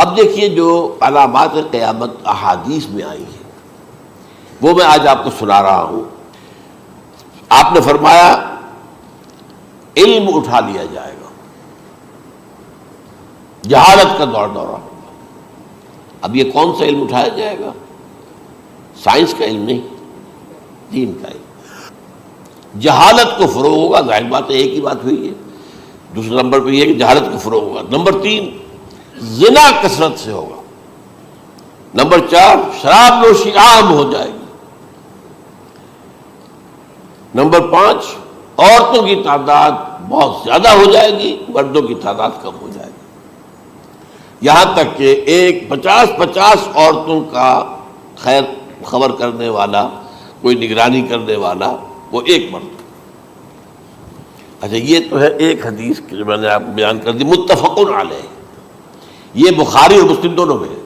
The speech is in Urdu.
اب دیکھیے جو علامات قیامت احادیث میں آئی ہیں وہ میں آج آپ کو سنا رہا ہوں۔ آپ نے فرمایا علم اٹھا لیا جائے گا، جہالت کا دورہ ہوگا۔ اب یہ کون سا علم اٹھایا جائے گا؟ سائنس کا علم نہیں، دین کا علم۔ جہالت کو فروغ ہوگا، ظاہر بات ہے ایک ہی بات ہوئی ہے۔ دوسرے نمبر پہ یہ کہ جہالت کو فروغ ہوگا۔ نمبر 3 زنا کثرت سے ہوگا۔ نمبر 4 شراب نوشی عام ہو جائے گی۔ نمبر 5 عورتوں کی تعداد بہت زیادہ ہو جائے گی، مردوں کی تعداد کم ہو جائے گی، یہاں تک کہ 50 عورتوں کا خیر خبر کرنے والا، کوئی نگرانی کرنے والا، وہ ایک مرد۔ اچھا یہ تو ہے ایک حدیث جو میں نے آپ کو بیان کر دی، متفق علیہ، یہ بخاری اور مسلم دونوں میں ہے۔